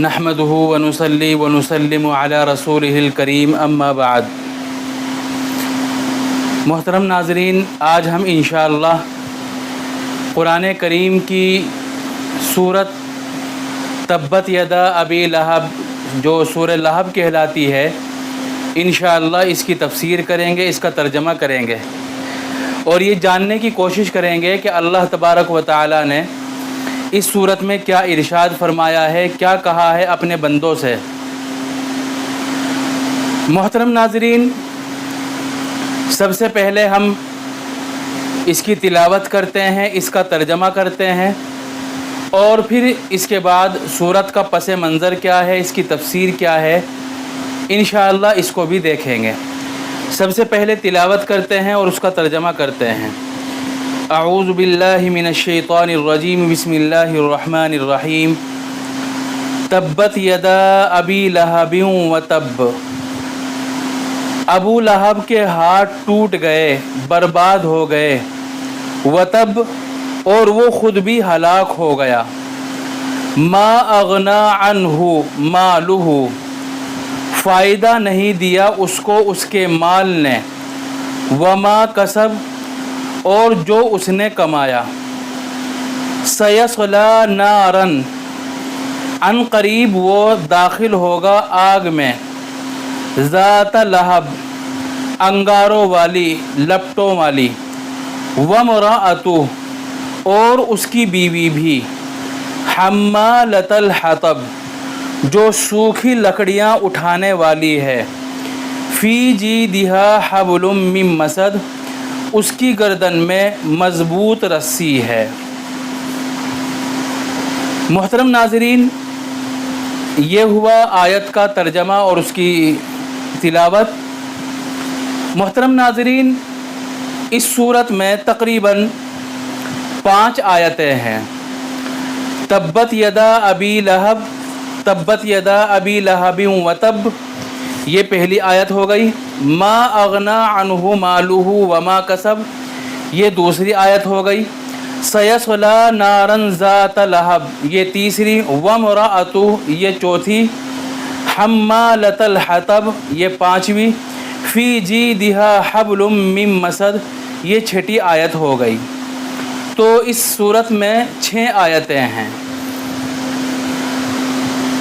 نحمده ونصلي ونسلم على رسوله الكريم اما بعد۔ محترم ناظرین، آج ہم انشاءاللہ قرآن کریم کی سورت تبت یدا ابی لہب جو سورہ لہب کہلاتی ہے، انشاءاللہ اس کی تفسیر کریں گے، اس کا ترجمہ کریں گے اور یہ جاننے کی کوشش کریں گے کہ اللہ تبارک و تعالی نے اس صورت میں کیا ارشاد فرمایا ہے، کیا کہا ہے اپنے بندوں سے۔ محترم ناظرین، سب سے پہلے ہم اس کی تلاوت کرتے ہیں، اس کا ترجمہ کرتے ہیں اور پھر اس کے بعد صورت کا پس منظر کیا ہے، اس کی تفسیر کیا ہے، انشاءاللہ اس کو بھی دیکھیں گے۔ سب سے پہلے تلاوت کرتے ہیں اور اس کا ترجمہ کرتے ہیں۔ اعوذ باللہ من الشیطان الرجیم، بسم اللہ الرحمن الرحیم۔ تبت یدا ابی لہب وتب، ابو لہب کے ہاتھ ٹوٹ گئے، برباد ہو گئے، وتب اور وہ خود بھی ہلاک ہو گیا۔ ما اغنا عنہ مالہ، فائدہ نہیں دیا اس کو اس کے مال نے، وما کسب اور جو اس نے کمایا، سیصلی نارن ان قریب وہ داخل ہوگا آگ میں، ذات لہب انگاروں والی، لپٹوں والی، وامرأتہ اور اس کی بیوی بھی، حمالۃ الحطب جو سوکھی لکڑیاں اٹھانے والی ہے، فی جیدہا حبل من مسد اس کی گردن میں مضبوط رسی ہے۔ محترم ناظرین، یہ ہوا آیت کا ترجمہ اور اس کی تلاوت۔ محترم ناظرین، اس صورت میں تقریباً 5 آیتیں ہیں۔ تبت یدا ابی لہب، تبت یدا ابی لہب وتب، یہ پہلی آیت ہو گئی۔ ما اغنا عنہ مالہ وما کسب، یہ دوسری آیت ہو گئی۔ سیصلی نارن ذات لہب، یہ تیسری۔ وامرأتہ، یہ چوتھی۔ حمالۃ الحطب، یہ 5ویں۔ فی جیدہا حبل من مسد، یہ 6ٹھی آیت ہو گئی۔ تو اس صورت میں 6 آیتیں ہیں۔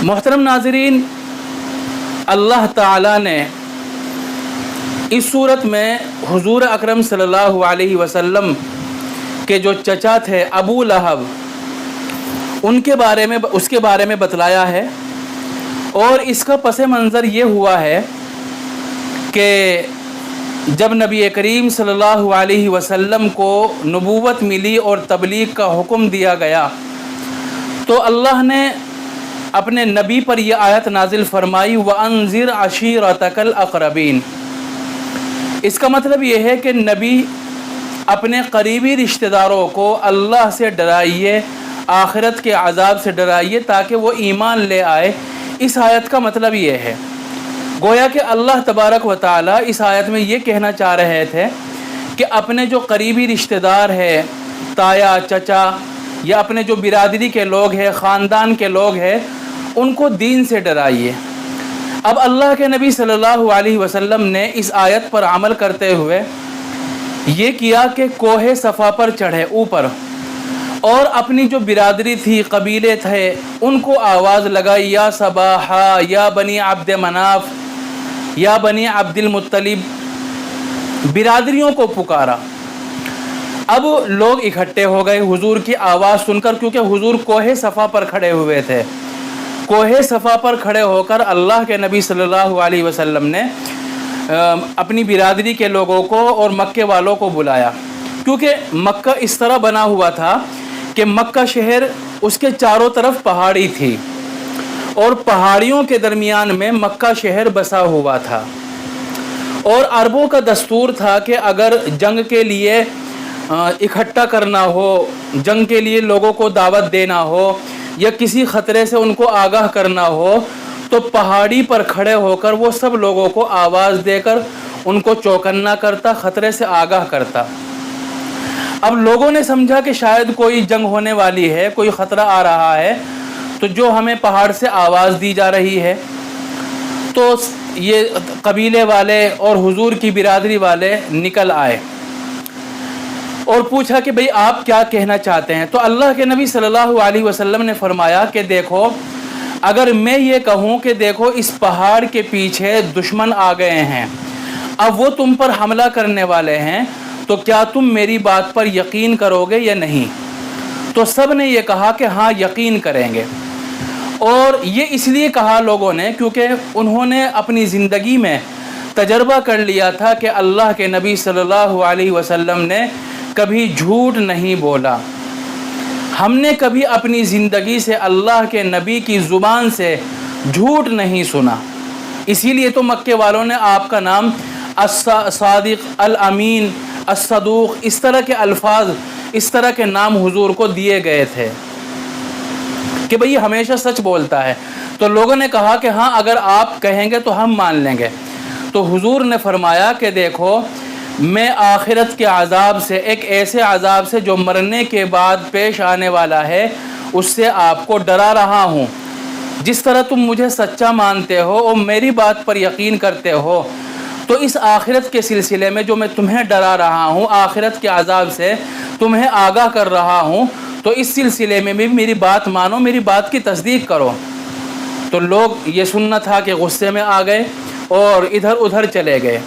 محترم ناظرین، اللہ تعالیٰ نے اس صورت میں حضور اکرم صلی اللہ علیہ وسلم کے جو چچا تھے ابو لہب، اس کے بارے میں بتلایا ہے اور اس کا پس منظر یہ ہوا ہے کہ جب نبی کریم صلی اللہ علیہ وسلم کو نبوت ملی اور تبلیغ کا حکم دیا گیا تو اللہ نے اپنے نبی پر یہ آیت نازل فرمائی، وَأَنذِرْ عَشِيرَتَكَ الْأَقْرَبِينَ۔ اس کا مطلب یہ ہے کہ نبی اپنے قریبی رشتہ داروں کو اللہ سے ڈرائیے، آخرت کے عذاب سے ڈرائیے تاکہ وہ ایمان لے آئے۔ اس آیت کا مطلب یہ ہے، گویا کہ اللہ تبارک و تعالیٰ اس آیت میں یہ کہنا چاہ رہے تھے کہ اپنے جو قریبی رشتہ دار ہیں، تایا، چچا یا اپنے جو برادری کے لوگ ہیں، خاندان کے لوگ ہیں، ان کو دین سے ڈرائیے۔ اب اللہ کے نبی صلی اللہ علیہ وسلم نے اس آیت پر عمل کرتے ہوئے یہ کیا کہ کوہ صفا پر چڑھے اوپر اور اپنی جو برادری تھی، قبیلے تھے، ان کو آواز لگائی، یا صباحا، یا بنی عبد مناف، یا بنی عبد المطلب، برادریوں کو پکارا۔ اب لوگ اکٹھے ہو گئے حضور کی آواز سن کر، کیونکہ حضور کوہ صفا پر کھڑے ہوئے تھے۔ کوہ صفا پر کھڑے ہو کر اللہ کے نبی صلی اللہ علیہ وسلم نے اپنی برادری کے لوگوں کو اور مکے والوں کو بلایا، کیونکہ مکہ اس طرح بنا ہوا تھا کہ مکہ شہر، اس کے چاروں طرف پہاڑی تھی اور پہاڑیوں کے درمیان میں مکہ شہر بسا ہوا تھا، اور عربوں کا دستور تھا کہ اگر جنگ کے لیے اکٹھا کرنا ہو، جنگ کے لیے لوگوں کو دعوت دینا ہو یا کسی خطرے سے ان کو آگاہ کرنا ہو تو پہاڑی پر کھڑے ہو کر وہ سب لوگوں کو آواز دے کر ان کو چوکنا کرتا، خطرے سے آگاہ کرتا۔ اب لوگوں نے سمجھا کہ شاید کوئی جنگ ہونے والی ہے، کوئی خطرہ آ رہا ہے، تو جو ہمیں پہاڑ سے آواز دی جا رہی ہے، تو یہ قبیلے والے اور حضور کی برادری والے نکل آئے اور پوچھا کہ بھئی آپ کیا کہنا چاہتے ہیں؟ تو اللہ کے نبی صلی اللہ علیہ وسلم نے فرمایا کہ دیکھو، اگر میں یہ کہوں کہ دیکھو اس پہاڑ کے پیچھے دشمن آ گئے ہیں، اب وہ تم پر حملہ کرنے والے ہیں، تو کیا تم میری بات پر یقین کرو گے یا نہیں؟ تو سب نے یہ کہا کہ ہاں یقین کریں گے۔ اور یہ اس لیے کہا لوگوں نے کیونکہ انہوں نے اپنی زندگی میں تجربہ کر لیا تھا کہ اللہ کے نبی صلی اللہ علیہ وسلم نے کبھی جھوٹ نہیں بولا۔ ہم نے کبھی اپنی زندگی سے اللہ کے نبی کی زبان سے جھوٹ نہیں سنا، اسی لیے تو مکے والوں نے آپ کا نام الصادق، الامین، الصدوق، اس طرح کے الفاظ، اس طرح کے نام حضور کو دیے گئے تھے کہ بھئی ہمیشہ سچ بولتا ہے۔ تو لوگوں نے کہا کہ ہاں اگر آپ کہیں گے تو ہم مان لیں گے۔ تو حضور نے فرمایا کہ دیکھو، میں آخرت کے عذاب سے، ایک ایسے عذاب سے جو مرنے کے بعد پیش آنے والا ہے، اس سے آپ کو ڈرا رہا ہوں۔ جس طرح تم مجھے سچا مانتے ہو اور میری بات پر یقین کرتے ہو، تو اس آخرت کے سلسلے میں جو میں تمہیں ڈرا رہا ہوں، آخرت کے عذاب سے تمہیں آگاہ کر رہا ہوں، تو اس سلسلے میں بھی میری بات مانو، میری بات کی تصدیق کرو۔ تو لوگ یہ سننا تھا کہ غصے میں آ گئے اور ادھر ادھر چلے گئے۔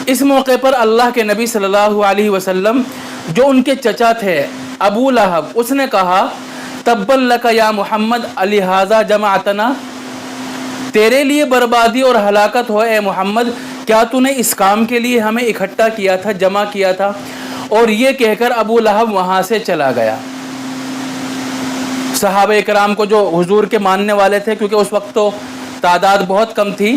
اس موقع پر اللہ کے نبی صلی اللہ علیہ وسلم، جو ان کے چچا تھے ابو لہب، اس نے کہا تبا لک یا محمد لہذا جمعتنا، تیرے لیے بربادی اور ہلاکت ہو اے محمد، کیا تو نے اس کام کے لیے ہمیں اکٹھا کیا تھا، جمع کیا تھا؟ اور یہ کہہ کر ابو لہب وہاں سے چلا گیا۔ صحابہ اکرام کو جو حضور کے ماننے والے تھے، کیونکہ اس وقت تو تعداد بہت کم تھی،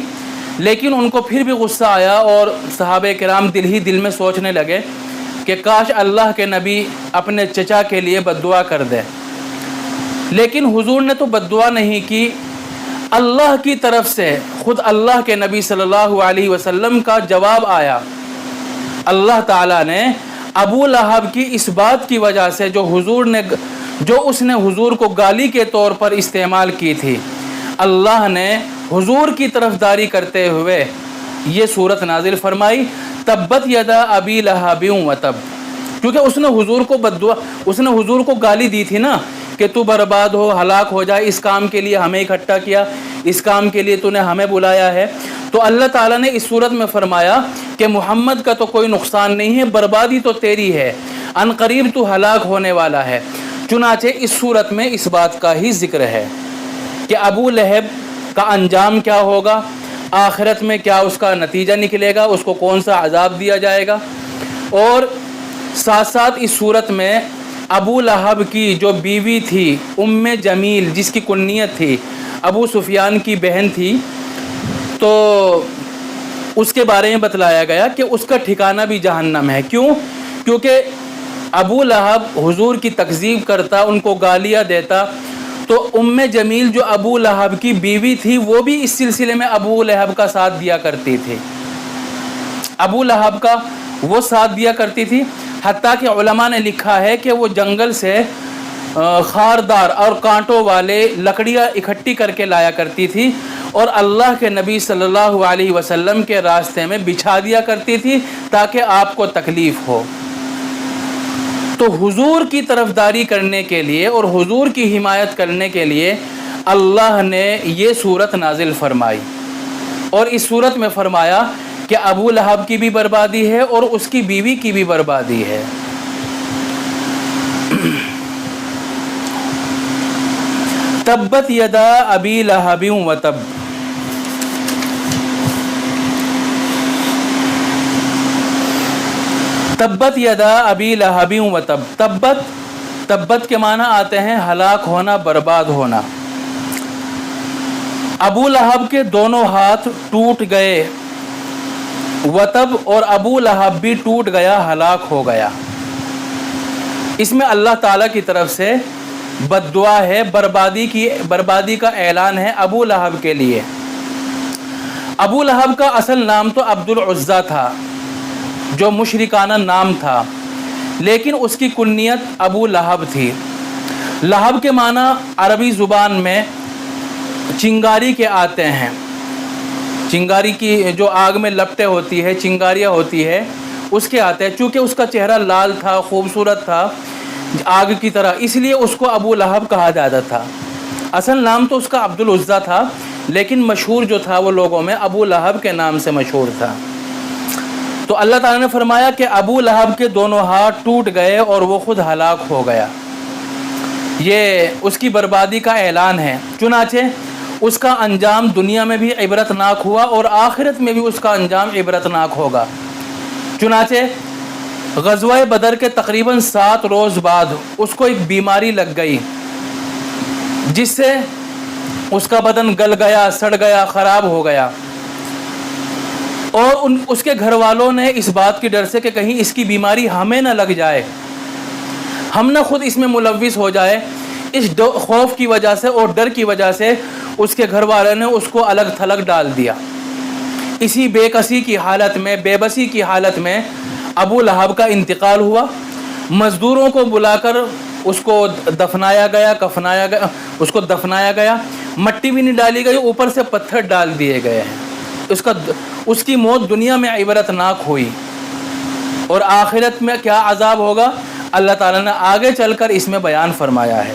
لیکن ان کو پھر بھی غصہ آیا اور صحابہ کرام دل ہی دل میں سوچنے لگے کہ کاش اللہ کے نبی اپنے چچا کے لیے بد دعا کر دے۔ لیکن حضور نے تو بد دعا نہیں کی، اللہ کی طرف سے خود اللہ کے نبی صلی اللہ علیہ وسلم کا جواب آیا۔ اللہ تعالیٰ نے ابو لہب کی اس بات کی وجہ سے جو اس نے حضور کو گالی کے طور پر استعمال کی تھی، اللہ نے حضور کی طرفداری کرتے ہوئے یہ صورت نازل فرمائی، تبت یدا ابی لہب وتب، کیونکہ اس نے حضور کو بد دعا، اس نے حضور کو گالی دی تھی نا کہ تو برباد ہو، ہلاک ہو جائے، اس کام کے لیے ہمیں اکٹھا کیا، اس کام کے لیے تو نے ہمیں بلایا ہے۔ تو اللہ تعالیٰ نے اس صورت میں فرمایا کہ محمد کا تو کوئی نقصان نہیں ہے، بربادی تو تیری ہے، ان قریب تو ہلاک ہونے والا ہے۔ چنانچہ اس صورت میں اس بات کا ہی ذکر ہے کہ ابو لہب کا انجام کیا ہوگا، آخرت میں کیا اس کا نتیجہ نکلے گا، اس کو کون سا عذاب دیا جائے گا، اور ساتھ ساتھ اس صورت میں ابو لہب کی جو بیوی تھی ام جمیل، جس کی کنیت تھی، ابو سفیان کی بہن تھی، تو اس کے بارے میں بتلایا گیا کہ اس کا ٹھکانہ بھی جہنم ہے۔ کیوں؟ کیونکہ ابو لہب حضور کی تکذیب کرتا، ان کو گالیاں دیتا، تو ام جمیل جو ابو لہب کی بیوی تھی وہ بھی اس سلسلے میں ابو لہب کا ساتھ دیا کرتی تھی، ابو لہب کا وہ ساتھ دیا کرتی تھی، حتیٰ کہ علماء نے لکھا ہے کہ وہ جنگل سے خاردار اور کانٹوں والے لکڑیاں اکٹھی کر کے لایا کرتی تھی اور اللہ کے نبی صلی اللہ علیہ وسلم کے راستے میں بچھا دیا کرتی تھی تاکہ آپ کو تکلیف ہو۔ تو حضور کی طرفداری کرنے کے لیے اور حضور کی حمایت کرنے کے لیے اللہ نے یہ صورت نازل فرمائی، اور اس صورت میں فرمایا کہ ابو لہب کی بھی بربادی ہے اور اس کی بیوی کی بھی بربادی ہے۔ تبت یدا ابی لہب وتب، تبت یدا ابی لہب وتب، تبت کے معنی آتے ہیں ہلاک ہونا، برباد ہونا۔ ابو لہب کے دونوں ہاتھ ٹوٹ گئے، وتب، اور ابو لہب بھی ٹوٹ گیا، ہلاک ہو گیا۔ اس میں اللہ تعالیٰ کی طرف سے بد دعا ہے، بربادی کا اعلان ہے ابو لہب کے لیے۔ ابو لہب کا اصل نام تو عبد العزیٰ تھا، جو مشرکانہ نام تھا، لیکن اس کی کنیت ابو لہب تھی۔ لہب کے معنی عربی زبان میں چنگاری کے آتے ہیں. چنگاری کی جو آگ میں لپٹیں ہوتی ہے، چنگاریاں ہوتی ہے، اس کے آتے ہیں. چونکہ اس کا چہرہ لال تھا، خوبصورت تھا آگ کی طرح، اس لیے اس کو ابو لہب کہا جاتا تھا. اصل نام تو اس کا عبد العزیٰ تھا، لیکن مشہور جو تھا وہ لوگوں میں ابو لہب کے نام سے مشہور تھا. تو اللہ تعالیٰ نے فرمایا کہ ابو لہب کے دونوں ہاتھ ٹوٹ گئے اور وہ خود ہلاک ہو گیا. یہ اس کی بربادی کا اعلان ہے. چنانچہ اس کا انجام دنیا میں بھی عبرتناک ہوا اور آخرت میں بھی اس کا انجام عبرتناک ہوگا. چنانچہ غزوہ بدر کے تقریباً 7 روز بعد اس کو ایک بیماری لگ گئی، جس سے اس کا بدن گل گیا، سڑ گیا، خراب ہو گیا. اور اس کے گھر والوں نے اس بات کی ڈر سے کہ کہیں اس کی بیماری ہمیں نہ لگ جائے، ہم نہ خود اس میں ملوث ہو جائے، اس خوف کی وجہ سے اور ڈر کی وجہ سے اس کے گھر والوں نے اس کو الگ تھلگ ڈال دیا. اسی بے کسی کی حالت میں، بے بسی کی حالت میں ابو لہب کا انتقال ہوا. مزدوروں کو بلا کر اس کو دفنایا گیا، کفنایا گیا، اس کو دفنایا گیا. مٹی بھی نہیں ڈالی گئی، اوپر سے پتھر ڈال دیے گئے ہیں. اس کی موت دنیا میں عبرتناک ہوئی. اور آخرت میں کیا عذاب ہوگا اللہ تعالیٰ نے آگے چل کر اس میں بیان فرمایا ہے.